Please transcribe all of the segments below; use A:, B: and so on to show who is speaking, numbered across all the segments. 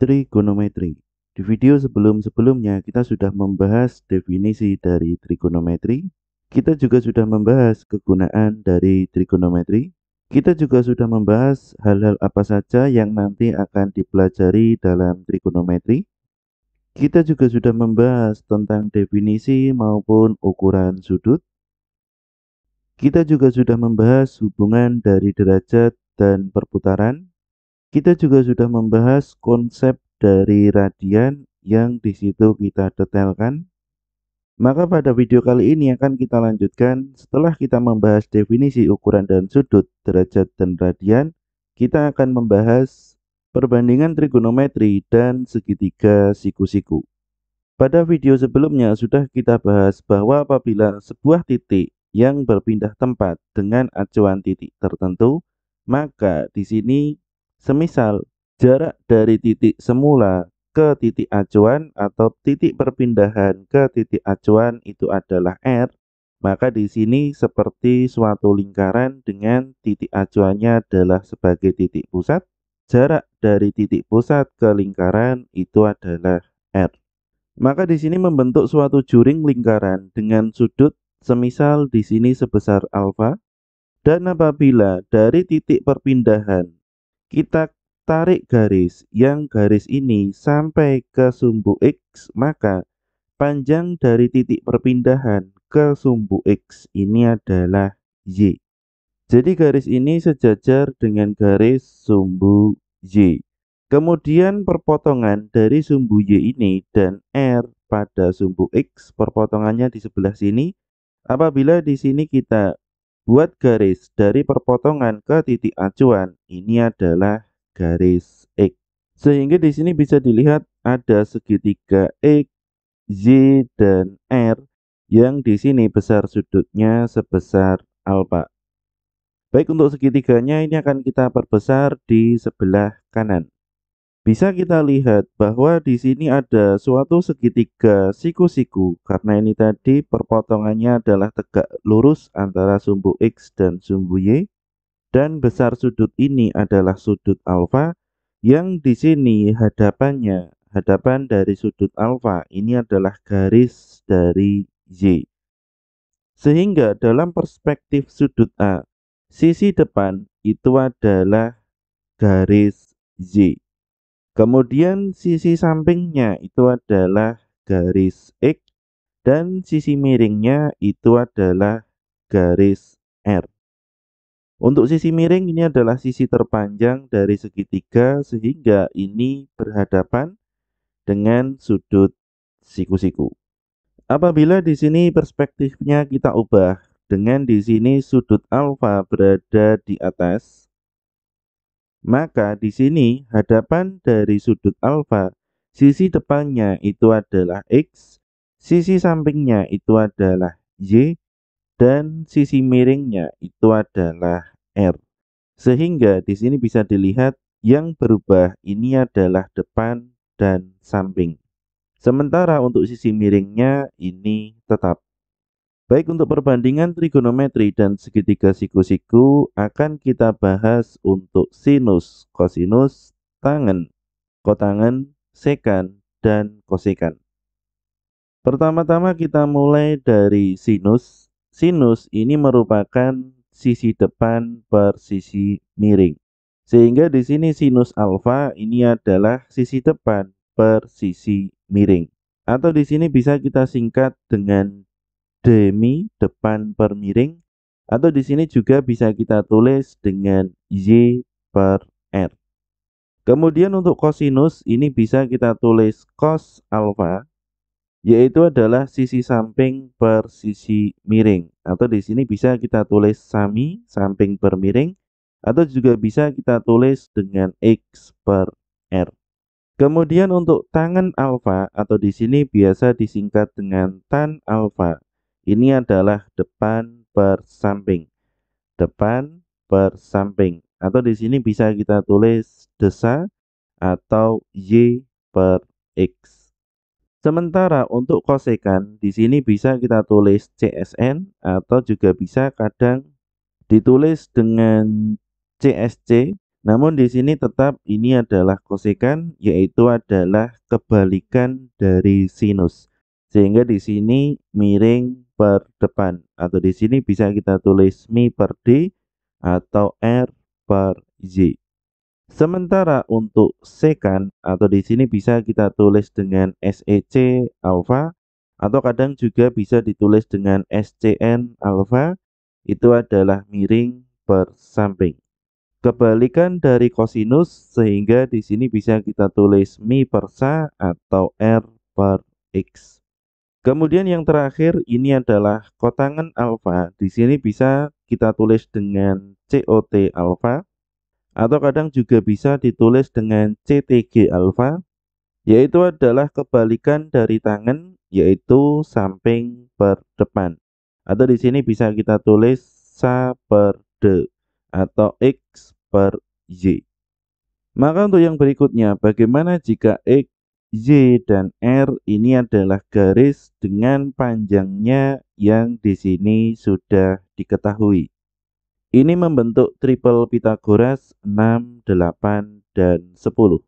A: Trigonometri. Di video sebelum-sebelumnya kita sudah membahas definisi dari trigonometri. Kita juga sudah membahas kegunaan dari trigonometri. Kita juga sudah membahas hal-hal apa saja yang nanti akan dipelajari dalam trigonometri. Kita juga sudah membahas tentang definisi maupun ukuran sudut. Kita juga sudah membahas hubungan dari derajat dan perputaran. Kita juga sudah membahas konsep dari radian yang di situ kita detailkan. Maka pada video kali ini akan kita lanjutkan setelah kita membahas definisi ukuran dan sudut, derajat dan radian, kita akan membahas perbandingan trigonometri dan segitiga siku-siku. Pada video sebelumnya sudah kita bahas bahwa apabila sebuah titik yang berpindah tempat dengan acuan titik tertentu, maka di sini semisal jarak dari titik semula ke titik acuan atau titik perpindahan ke titik acuan itu adalah R, maka di sini seperti suatu lingkaran dengan titik acuannya adalah sebagai titik pusat, jarak dari titik pusat ke lingkaran itu adalah R. Maka di sini membentuk suatu juring lingkaran dengan sudut semisal di sini sebesar alfa, dan apabila dari titik perpindahan kita tarik garis yang garis ini sampai ke sumbu X, maka panjang dari titik perpindahan ke sumbu X ini adalah Y. Jadi garis ini sejajar dengan garis sumbu Y. Kemudian perpotongan dari sumbu Y ini dan R pada sumbu X, perpotongannya di sebelah sini. Apabila di sini kita buat garis dari perpotongan ke titik acuan, ini adalah garis X. Sehingga di sini bisa dilihat ada segitiga X, Y, dan R yang di sini besar sudutnya sebesar alfa. Baik, untuk segitiganya ini akan kita perbesar di sebelah kanan. Bisa kita lihat bahwa di sini ada suatu segitiga siku-siku karena ini tadi perpotongannya adalah tegak lurus antara sumbu X dan sumbu Y, dan besar sudut ini adalah sudut alfa yang di sini hadapan dari sudut alfa ini adalah garis dari Y. Sehingga dalam perspektif sudut A, sisi depan itu adalah garis Y. Kemudian sisi sampingnya itu adalah garis X dan sisi miringnya itu adalah garis R. Untuk sisi miring ini adalah sisi terpanjang dari segitiga sehingga ini berhadapan dengan sudut siku-siku. Apabila di sini perspektifnya kita ubah dengan di sini sudut alfa berada di atas, maka di sini hadapan dari sudut alfa, sisi depannya itu adalah X, sisi sampingnya itu adalah Y, dan sisi miringnya itu adalah R. Sehingga di sini bisa dilihat yang berubah ini adalah depan dan samping. Sementara untuk sisi miringnya ini tetap. Baik, untuk perbandingan trigonometri dan segitiga siku-siku akan kita bahas untuk sinus, kosinus, tangen, kotangen, sekan, dan kosekan. Pertama-tama kita mulai dari sinus. Sinus ini merupakan sisi depan per sisi miring. Sehingga di sini sinus alfa ini adalah sisi depan per sisi miring. Atau di sini bisa kita singkat dengan demi depan per miring, atau di sini juga bisa kita tulis dengan Y per R. Kemudian untuk kosinus ini bisa kita tulis cos alfa, yaitu adalah sisi samping per sisi miring, atau di sini bisa kita tulis sami samping per miring, atau juga bisa kita tulis dengan X per R. Kemudian untuk tangen alfa atau di sini biasa disingkat dengan tan alfa. Ini adalah depan per samping. Depan per samping. Atau di sini bisa kita tulis desa atau Y per X. Sementara untuk kosekan di sini bisa kita tulis CSN atau juga bisa kadang ditulis dengan CSC Namun di sini tetap ini adalah kosekan, yaitu adalah kebalikan dari sinus. Sehingga di sini miring per depan, atau di sini bisa kita tulis mi per D atau R per Z. Sementara untuk sekan atau di sini bisa kita tulis dengan SEC alfa atau kadang juga bisa ditulis dengan SCN alfa, itu adalah miring per samping. Kebalikan dari kosinus sehingga di sini bisa kita tulis mi per sa atau R per X. Kemudian yang terakhir ini adalah kotangan alfa. Di sini bisa kita tulis dengan COT alfa atau kadang juga bisa ditulis dengan CTG alfa, yaitu adalah kebalikan dari tangan, yaitu samping per depan. Atau di sini bisa kita tulis sa per D atau X per Y. Maka untuk yang berikutnya, bagaimana jika X, Y, dan R ini adalah garis dengan panjangnya yang di sini sudah diketahui. Ini membentuk triple Pitagoras 6, 8, dan 10.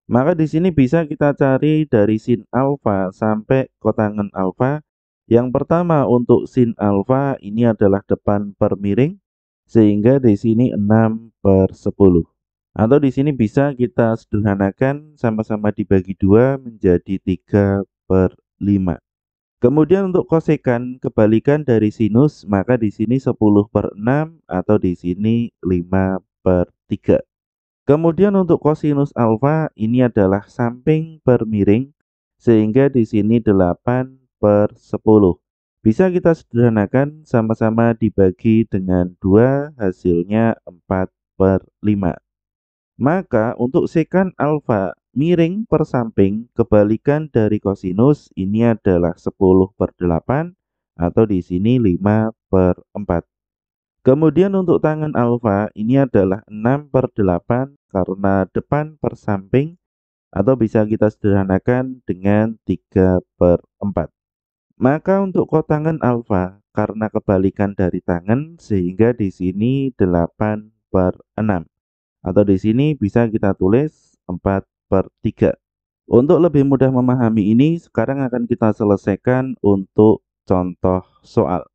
A: Maka di sini bisa kita cari dari sin alfa sampai kotangan alfa. Yang pertama untuk sin alfa ini adalah depan per miring, sehingga di sini 6 per 10. Atau di sini bisa kita sederhanakan sama-sama dibagi 2 menjadi 3 per 5. Kemudian untuk kosekan kebalikan dari sinus, maka di sini 10 per 6 atau di sini 5 per 3. Kemudian untuk kosinus alfa ini adalah samping per miring, sehingga di sini 8 per 10. Bisa kita sederhanakan sama-sama dibagi dengan 2, hasilnya 4 per 5. Maka untuk sekan alfa miring per samping kebalikan dari kosinus ini adalah 10 per 8 atau di sini 5 per 4. Kemudian untuk tangan alfa ini adalah 6 per 8 karena depan per samping atau bisa kita sederhanakan dengan 3 per 4. Maka untuk kotangan alfa karena kebalikan dari tangan sehingga di sini 8 per 6. Atau di sini bisa kita tulis 4 per 3. Untuk lebih mudah memahami ini, sekarang akan kita selesaikan untuk contoh soal.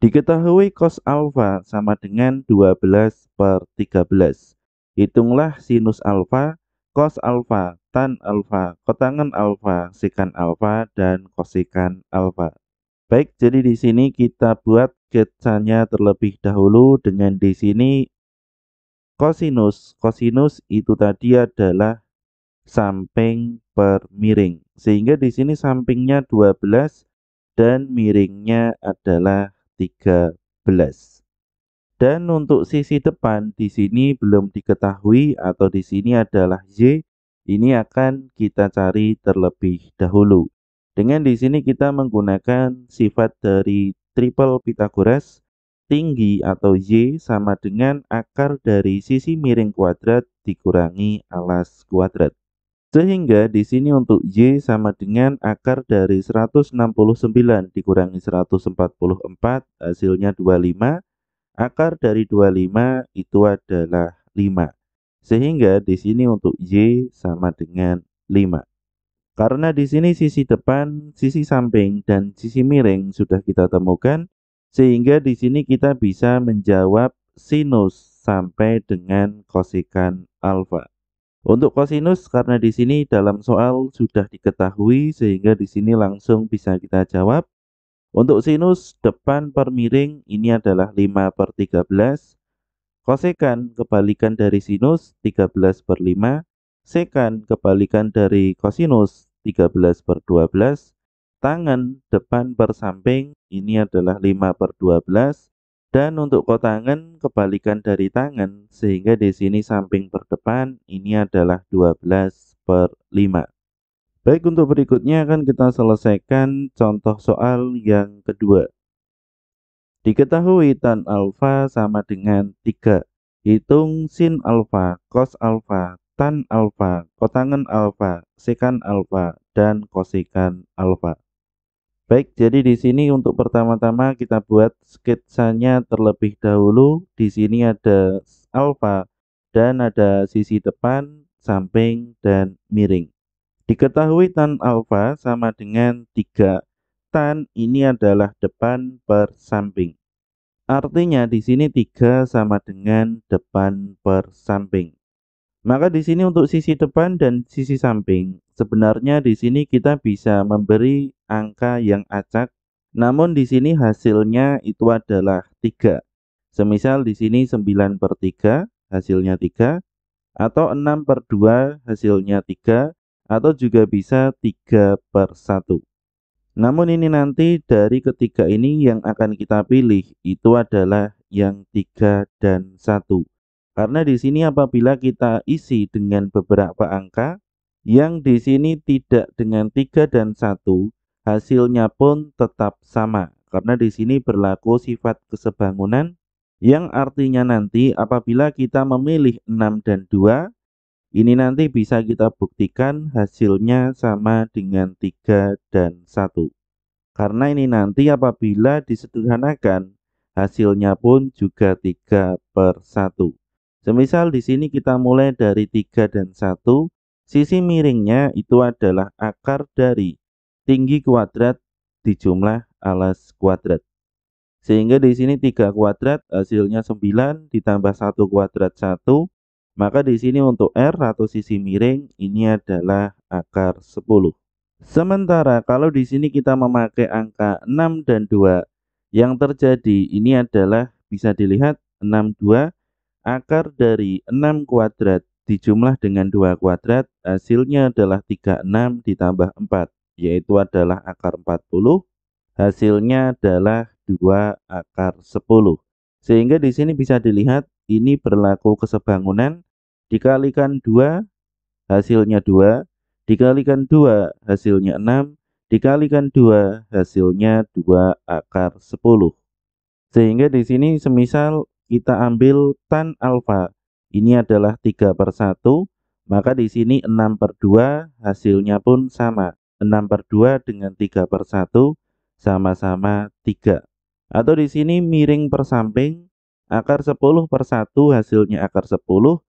A: Diketahui cos alfa sama dengan 12 per 13. Hitunglah sinus alfa, cos alfa, tan alfa, kotangan alfa, sekan alfa, dan kosekan alfa. Baik, jadi di sini kita buat sketsanya terlebih dahulu dengan di sini kosinus. Kosinus itu tadi adalah samping per miring. Sehingga di sini sampingnya 12 dan miringnya adalah 13. Dan untuk sisi depan di sini belum diketahui atau di sini adalah Y. Ini akan kita cari terlebih dahulu. Dengan di sini kita menggunakan sifat dari triple Pitagoras. Tinggi atau Y sama dengan akar dari sisi miring kuadrat dikurangi alas kuadrat. Sehingga di sini untuk Y sama dengan akar dari 169 dikurangi 144, hasilnya 25. Akar dari 25 itu adalah 5. Sehingga di sini untuk Y sama dengan 5. Karena di sini sisi depan, sisi samping, dan sisi miring sudah kita temukan, sehingga di sini kita bisa menjawab sinus sampai dengan kosekan alfa. Untuk kosinus karena di sini dalam soal sudah diketahui sehingga di sini langsung bisa kita jawab. Untuk sinus depan per miring ini adalah 5 per 13. Kosekan kebalikan dari sinus 13 per 5. Sekan kebalikan dari kosinus 13 per 12. Tangan depan per samping ini adalah 5 per 12. Dan untuk kotangan kebalikan dari tangan sehingga di sini samping per depan ini adalah 12 per 5. Baik, untuk berikutnya akan kita selesaikan contoh soal yang kedua. Diketahui tan alfa sama dengan 3. Hitung sin alfa, cos alfa, tan alfa, kotangan alfa, sekan alfa, dan kosekan alfa. Baik, jadi di sini untuk pertama-tama kita buat sketsanya terlebih dahulu. Di sini ada alfa dan ada sisi depan, samping, dan miring. Diketahui tan alfa sama dengan 3. Tan ini adalah depan per samping. Artinya di sini 3 sama dengan depan per samping. Maka di sini untuk sisi depan dan sisi samping, sebenarnya di sini kita bisa memberi angka yang acak, namun di sini hasilnya itu adalah 3. Semisal di sini 9/3 hasilnya 3, atau 6/2 hasilnya 3, atau juga bisa 3/1. Namun ini nanti dari ketiga ini yang akan kita pilih itu adalah yang 3 dan 1. Karena di sini apabila kita isi dengan beberapa angka, yang di sini tidak dengan 3 dan 1, hasilnya pun tetap sama. Karena di sini berlaku sifat kesebangunan, yang artinya nanti apabila kita memilih 6 dan 2, ini nanti bisa kita buktikan hasilnya sama dengan 3 dan 1. Karena ini nanti apabila disederhanakan, hasilnya pun juga 3/1. Semisal di sini kita mulai dari 3 dan 1, sisi miringnya itu adalah akar dari tinggi kuadrat dijumlah alas kuadrat. Sehingga di sini 3 kuadrat hasilnya 9 ditambah 1 kuadrat 1. Maka di sini untuk R atau sisi miring ini adalah akar 10. Sementara kalau di sini kita memakai angka 6 dan 2, yang terjadi ini adalah bisa dilihat 62 akar dari 6 kuadrat dijumlah dengan 2 kuadrat, hasilnya adalah 36 ditambah 4, yaitu adalah akar 40, hasilnya adalah 2 akar 10. Sehingga di sini bisa dilihat ini berlaku kesebangunan, dikalikan 2 hasilnya 2, dikalikan 2 hasilnya 6, dikalikan 2 hasilnya 2 akar 10. Sehingga di sini semisal kita ambil tan alfa, ini adalah 3/1, maka di sini 6/2 hasilnya pun sama. 6/2 dengan 3/1 sama-sama 3. Atau di sini miring per samping, akar 10/1 hasilnya akar 10,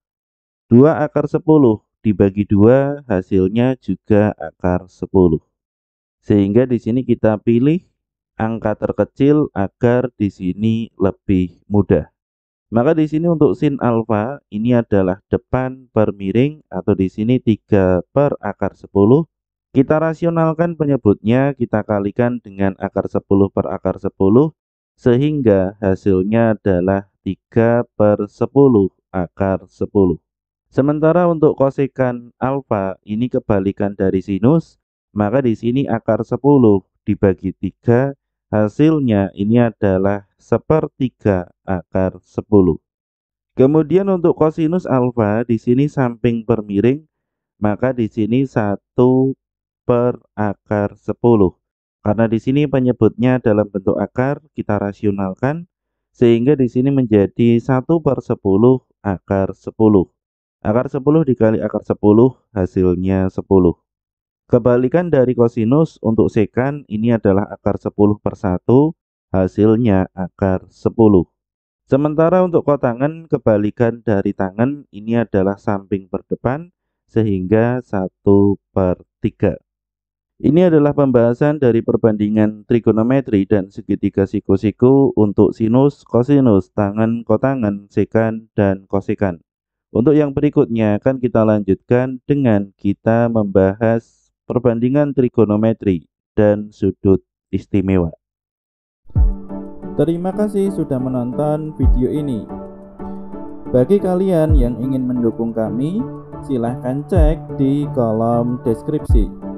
A: 2 akar 10 dibagi 2 hasilnya juga akar 10. Sehingga di sini kita pilih angka terkecil agar di sini lebih mudah. Maka di sini untuk sin alfa ini adalah depan per miring atau di sini 3 per akar 10. Kita rasionalkan penyebutnya, kita kalikan dengan akar 10 per akar 10 sehingga hasilnya adalah 3/10 akar 10. Sementara untuk kosekan alfa ini kebalikan dari sinus, maka di sini akar 10 dibagi 3, hasilnya ini adalah 1/3 akar 10. Kemudian untuk kosinus alfa di sini samping per miring, maka di sini 1 per akar 10. Karena di sini penyebutnya dalam bentuk akar, kita rasionalkan sehingga di sini menjadi 1/10 akar 10. Akar 10 dikali akar 10 hasilnya 10. Kebalikan dari kosinus untuk sekan ini adalah akar 10/1 hasilnya akar 10. Sementara untuk kotangan kebalikan dari tangan ini adalah samping per depan sehingga 1/3. Ini adalah pembahasan dari perbandingan trigonometri dan segitiga siku-siku untuk sinus, kosinus, tangan, kotangan, sekan, dan kosekan. Untuk yang berikutnya akan kita lanjutkan dengan kita membahas perbandingan trigonometri dan sudut istimewa. Terima kasih sudah menonton video ini. Bagi kalian yang ingin mendukung kami, silahkan cek di kolom deskripsi.